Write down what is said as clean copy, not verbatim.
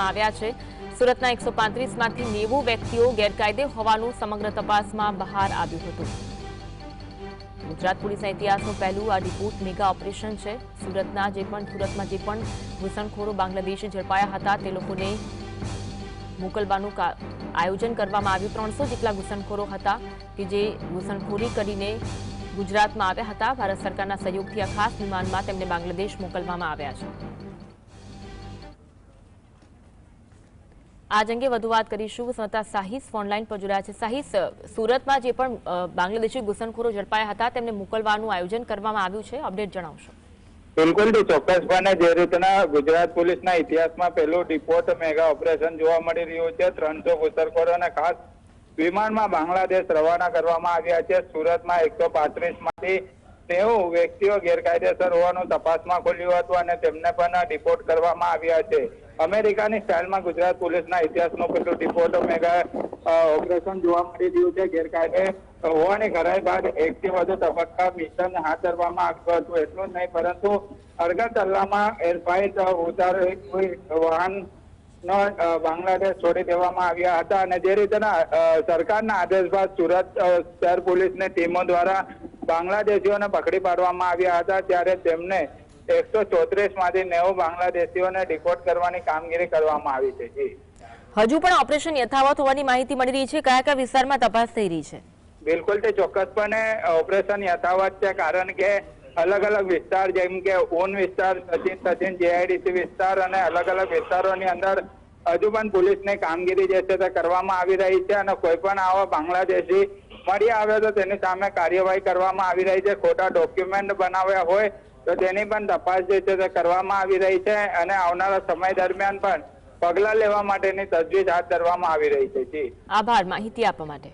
આવ્યા છે। સુરતના 135 માંથી 90 વ્યક્તિઓ ગેરકાયદે હોવાનું સમગ્ર તપાસમાં બહાર આવ્યું હતું। ગુજરાત પોલીસના ઇતિહાસનું પહેલું આ રિપોર્ટ મેગા ઓપરેશન છે। સુરતમાં જે પણ ઘૂસણખોરો બાંગ્લાદેશી ઝડપાયા હતા તે લોકોને મોકલવાનું આયોજન કરવામાં આવ્યું। 300 જેટલા ઘૂસણખોરો હતા કે જે ઘૂસણખોરી કરીને ગુજરાતમાં આવ્યા હતા। ભારત સરકારના સહયોગથી આ ખાસ વિમાનમાં તેમને બાંગ્લાદેશ મોકલવામાં આવ્યા છે। આજ અંગે વધુ વાત કરીશું। સંવાદદાતા સાહિસ ફોનલાઈન પર જોડાયા છે। સાહિસ, સુરતમાં જે પણ બાંગ્લાદેશી ઘૂસણખોરો ઝડપાયા હતા તેમને મોકલવાનું આયોજન કરવામાં આવ્યું છે, અપડેટ જણાવશો। બિલકુલ ચોક્કસપણે જે રીતના ગુજરાત પોલીસના ઇતિહાસમાં પહેલું રિપોર્ટ મેગા ઓપરેશન જોવા મળી રહ્યું છે। 300 ઘૂસણખોરોને ખાસ વિમાનમાં બાંગ્લાદેશ રવાના કરવામાં આવ્યા છે। સુરતમાં 135 માંથી 90 વ્યક્તિઓ ગેરકાયદેસર હોવાનું તપાસમાં ખુલ્યું હતું અને તેમને પણ રિપોર્ટ કરવામાં આવ્યા છે। અમેરિકાની સ્ટાઇલમાં ગુજરાત પોલીસના ઇતિહાસનો પહેલું રિપોર્ટ મેગા ઓપરેશન જોવા મળી રહ્યું છે। ગેરકાયદે હોવાની ખરાઈ બાદ 1 થી વધુ તબક્કા મિશન હાથ ધરવામાં આવ્યું હતું। એટલું જ નહીં પરંતુ અરગતલ્લામાં એરફાઇટ ઉતારી વાહન બાંગ્લાદેશ છોડી દેવામાં આવ્યા હતા અને જે રીતના સરકારના આદેશ બાદ સુરત શહેર પોલીસની ટીમો દ્વારા બાંગ્લાદેશીઓને પકડી પાડવામાં આવ્યા હતા। ત્યારે તેમને 134 માંથી 90 બાંગ્લાદેશીઓને ડિપોર્ટ કરવાની કામગીરી કરવામાં આવી છે। જી, હજુ પણ ઓપરેશન યથાવત હોવાની માહિતી મળી રહી છે। કયા કયા વિસ્તારમાં તપાસ થઈ રહી છે? બિલકુલ તે ચોક્કસપણે ઓપરેશન યથાવત છે, કારણ કે અલગ અલગ વિસ્તાર જેમ કે ઊન વિસ્તાર, સચિન જેઆઈડીસી વિસ્તાર અને અલગ અલગ વિસ્તારોની અંદર હજુ પણ પોલીસની કામગીરી જે છે તે કરવામાં આવી રહી છે અને કોઈ પણ આવા બાંગ્લાદેશી મળી આવે તો તેની સામે કાર્યવાહી કરવામાં આવી રહી છે। ખોટા ડોક્યુમેન્ટ બનાવ્યા હોય તો તેની પણ તપાસ જે છે તે કરવામાં આવી રહી છે અને આવનારા સમય દરમિયાન પણ પગલાં લેવા માટેની તજવીજ હાથ ધરવામાં આવી રહી છે। જી, આભાર માહિતી આપવા માટે।